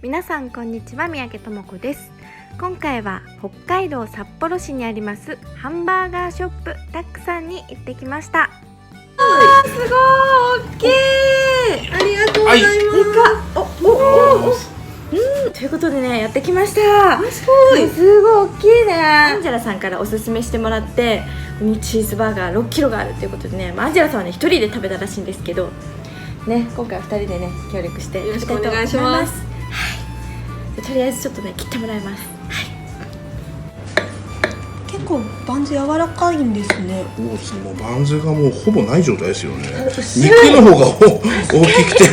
皆さんこんにちは、三宅智子です。今回は北海道札幌市にありますハンバーガーショップタックさんに行ってきました。すごい大きい。ありがとうございます。ということでね、やってきました。すごい大きいね。アンジェラさんからおすすめしてもらってチーズバーガー6キロがあるということでね、アンジェラさんはね1人で食べたらしいんですけどね、今回は2人でね協力してよろしくお願いします。はい、とりあえずちょっとね切ってもらいます。結構バンズ柔らかいんですね。もうバンズがもうほぼない状態ですよね。肉の方が大きくてそ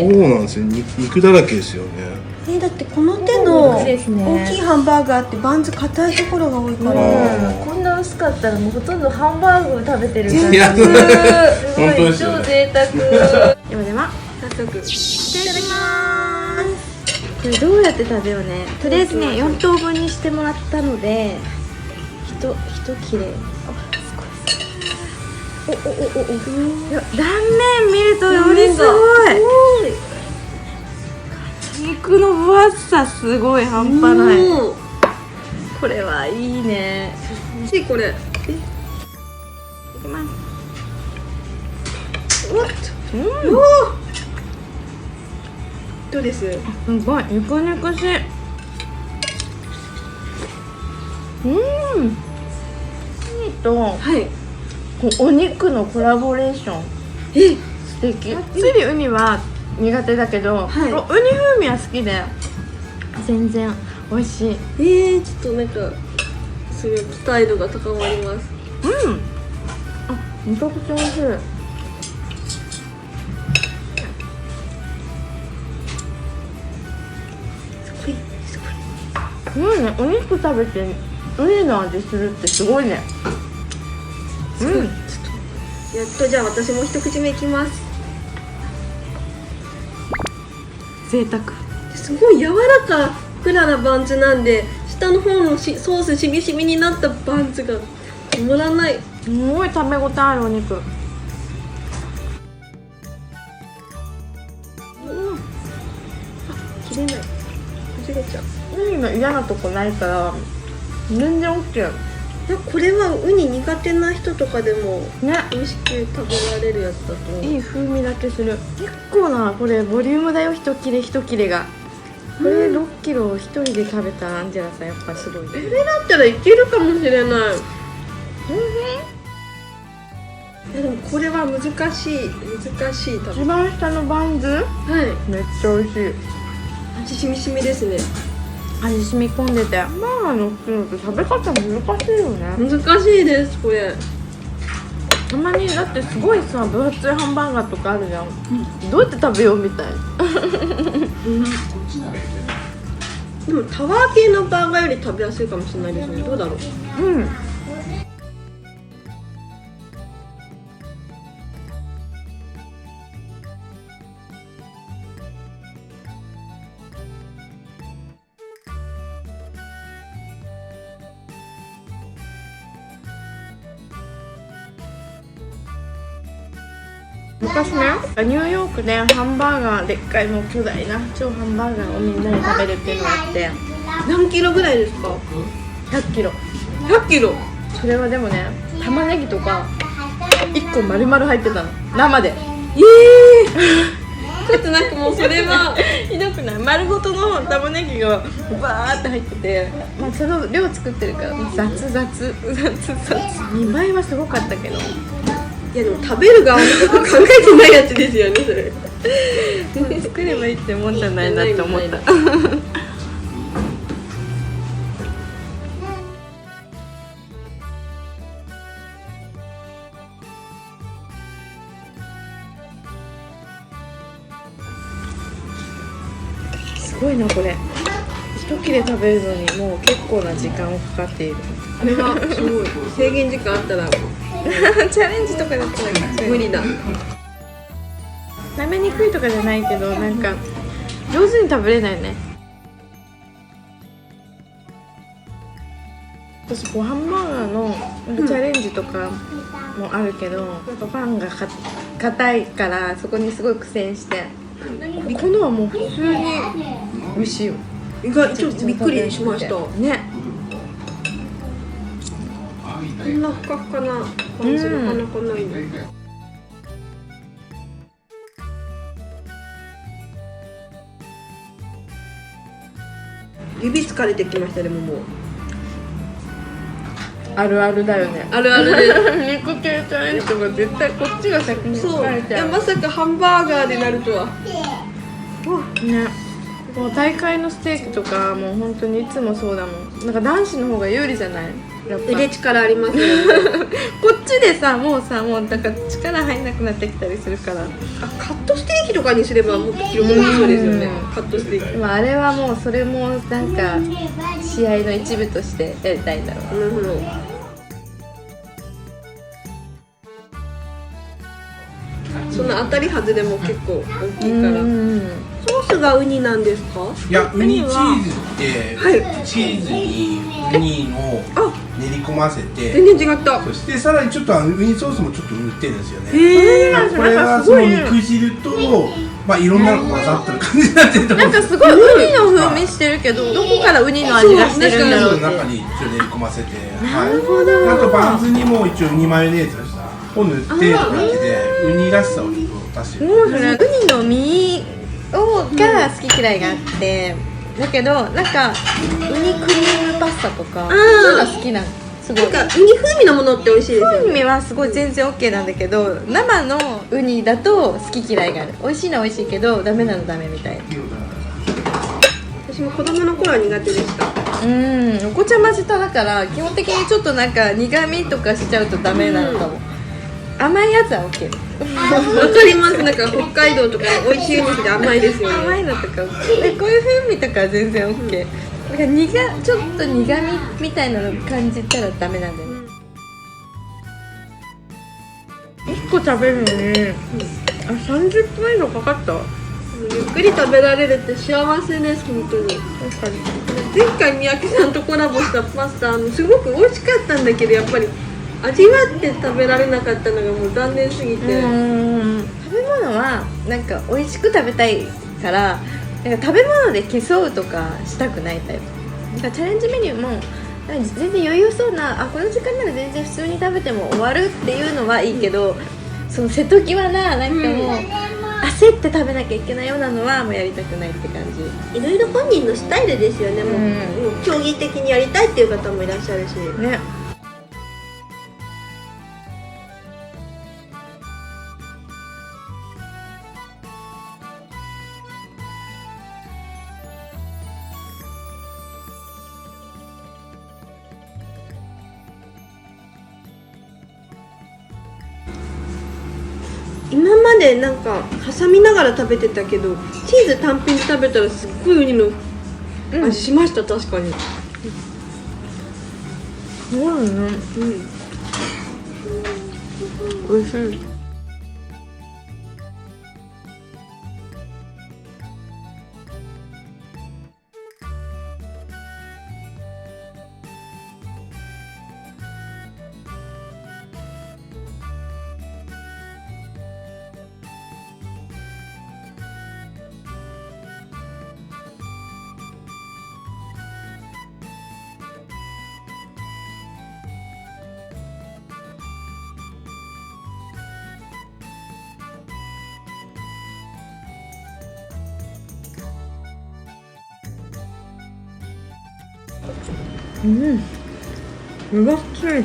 うなんですよ。肉だらけですよね。だってこの手の大きいハンバーガーってバンズ硬いところが多いから、こんな薄かったらもうほとんどハンバーグ食べてる感じ。すごい超贅沢。では早速いただきます。これどうやって食べようね。とりあえずね4等分にしてもらったので一切れ。いや断面見るとよりすごい。肉の分厚さすごい半端ない。これはいいね。これいきます。どうです？すごい肉々しい。とお肉のコラボレーション素敵。つりウニは苦手だけど、ウニ風味は好きで全然美味しい。ちょっとなんかすごい期待度が高まります。めちゃくちゃ美味しい。お肉食べてウニの味するってすごいね。ちょっとやっとじゃあ私も一口目いきます。贅沢。すごい柔らかふっくらなバンズなんで、下の方のソースしみしみになったバンズが止まらない。すごい食べ応えあるお肉。切れない。間違えちゃう。ウニの嫌なとこないから全然 OK。これはウニ苦手な人とかでもね、美味しく食べられるやつだと思う。いい風味だけする。結構なこれボリュームだよ。一切れ一切れが。これ6キロを一人で食べたアンジェラさんやっぱすごい。これだったらいけるかもしれない。でもこれは難しい食べ。一番下のバンズめっちゃ美味しい。味しみしみですね。味染み込んでて、ハンバーガーのってのと食べ方難しいよね。難しいですこれ。たまにだってすごいさ分厚いハンバーガーとかあるじゃん、どうやって食べようみたいな。でもタワー系のバーガーより食べやすいかもしれないですね。どうだろう。昔ね、ニューヨークでハンバーガーでっかいもう巨大な超ハンバーガーをみんなで食べるっていうのがあって。何キロぐらいですか？100キロ。100キロ。それはでもね、玉ねぎとか1個丸々入ってたの、生で。ちょっとなんかもうそれはひどくない？丸ごとの玉ねぎがバーって入ってて、その量作ってるから雑。見栄えはすごかったけど、いやでも食べる側のこと考えてないやつですよねそれ。作ればいいってもんじゃないなって思った。すごいなこれ。一切れ食べるのにもう結構な時間をかかっている。これはすごい。制限時間あったらチャレンジとかだったら無理だ。舐めにくいとかじゃないけど、なんか上手に食べれないね。私こうハンバーガーのチャレンジとかもあるけど、やっぱパンが硬いからそこにすごい苦戦してこのはもう普通に美味しいよ。意外ちょっとびっくりしました。ね。こんなふかふかなパンツなかなかないの。指疲れてきました。でももうあるあるだよね。あるあるで肉系チャレンジとか絶対こっちが先にそう疲れちゃう。まさかハンバーガーでなるとは。ね。もう大会のステーキとかもう本当にいつもそうだもん。なんか男子の方が有利じゃない？やっぱ腕力ありますよね。こっちでさもうなんか力入んなくなってきたりするから。カットステーキとかにすればもっと広くなりそうですよね。カットステーキ。でもあれはもうそれもなんか試合の一部としてやりたいんだろう。なるほど。そんな当たり外れも結構大きいから。ソースがウニなんですか？いや、ウニチーズって、はいチーズにウニを練り込ませて、全然違った。そしてさらにちょっとウニソースもちょっと塗ってるんですよね。ーこれはその肉汁と、まあいろんなのが混ざってる感じになってると思なうんんですかすごいウニの風味してるけど、どこからウニの味がしてるんだろうって。中に一応練り込ませて、なるほど。あとバンズにも一応ウニマヨネーズを塗ってる感じで、ウニらしさをちょっと出してる。もうそれウニの身が好き嫌いがあって、だけどなんかウニクリームパスタとかそういうの好きなの。すごいなんかウニ風味のものって美味しいですよね。風味はすごい全然 OK なんだけど、生のウニだと好き嫌いがある。美味しいのは美味しいけどダメなのダメみたいな。私も子供の頃は苦手でした。お子ちゃま舌だから基本的にちょっとなんか苦味とかしちゃうとダメなのかも。甘いやつは OK。わかります。なんか北海道とか美味しいウニって甘いですよね。甘いのとか OK で、こういう風味とかは全然 OK。だからちょっと苦味みたいなの感じたらダメなんだよね。1個食べるのに、30分以上かかった。ゆっくり食べられるって幸せです本当に。確かに。前回三宅さんとコラボしたパスタすごく美味しかったんだけど、やっぱり味わって食べられなかったのがもう残念すぎて。食べ物はなんか美味しく食べたいから、なんか食べ物で競うとかしたくないタイプ。なんかチャレンジメニューも全然余裕そうな、この時間なら全然普通に食べても終わるっていうのはいいけど、その瀬戸際ななんかもう焦って食べなきゃいけないようなのはもうやりたくないって感じ。いろいろ本人のスタイルですよね。もう競技的にやりたいっていう方もいらっしゃるしね。今までなんか挟みながら食べてたけど、チーズ単品で食べたらすっごいウニの味しました。確かに。すごいね。美味しい。うわっつい。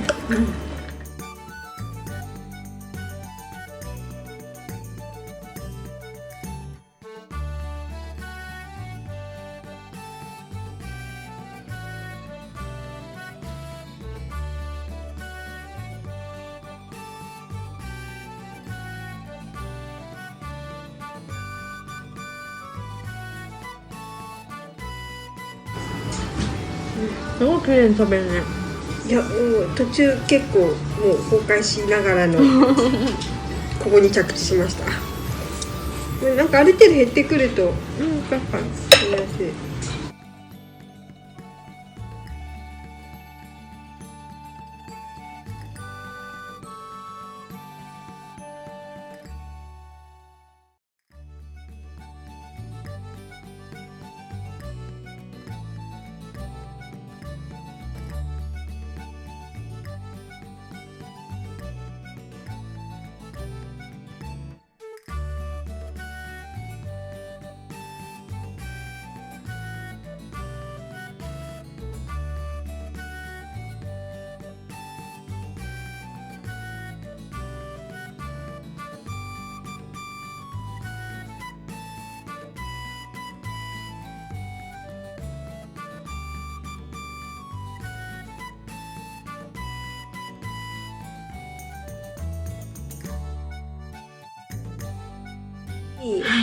すごい綺麗に食べるね。いやもう途中結構もう崩壊しながらのここに着地しました。なんかある程度減ってくると確かに。食べやすい。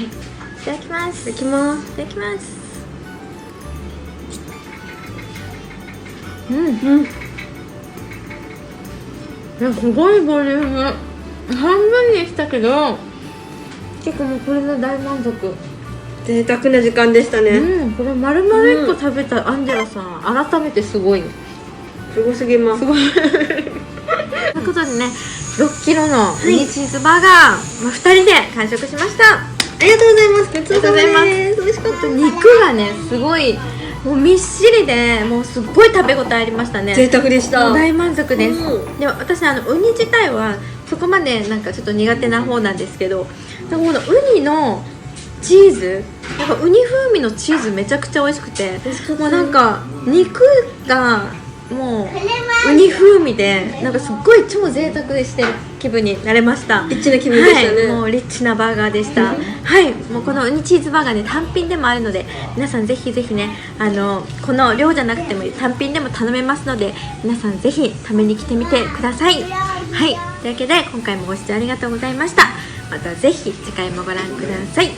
いただきますいただきます。いただきますいやすごいボリューム半分にしたけど結構もうこれの大満足贅沢な時間でしたね。これ丸々1個食べたアンジェラさん、改めてすごいすごすぎます。ということでね6キロのミニチーズバーガー、2人で完食しました。ありがとうございます。ごちそうさまです。美味しかった。肉がねすごいもうみっしりでもうすっごい食べ応えありましたね。贅沢でした。大満足です、で私ウニ自体はそこまでなんかちょっと苦手な方なんですけど、このウニのチーズなんかウニ風味のチーズめちゃくちゃ美味しくて、もうなんか肉がもうウニ風味でなんかすっごい超贅沢でしてる気分になれました。リッチな気分でしたね。はい、もうリッチなバーガーでした。はい、もうこのウニチーズバーガーね単品でもあるので皆さんぜひぜひねこの量じゃなくても単品でも頼めますので皆さんぜひ食べに来てみてください。はい、というわけで今回もご視聴ありがとうございました。またぜひ次回もご覧ください。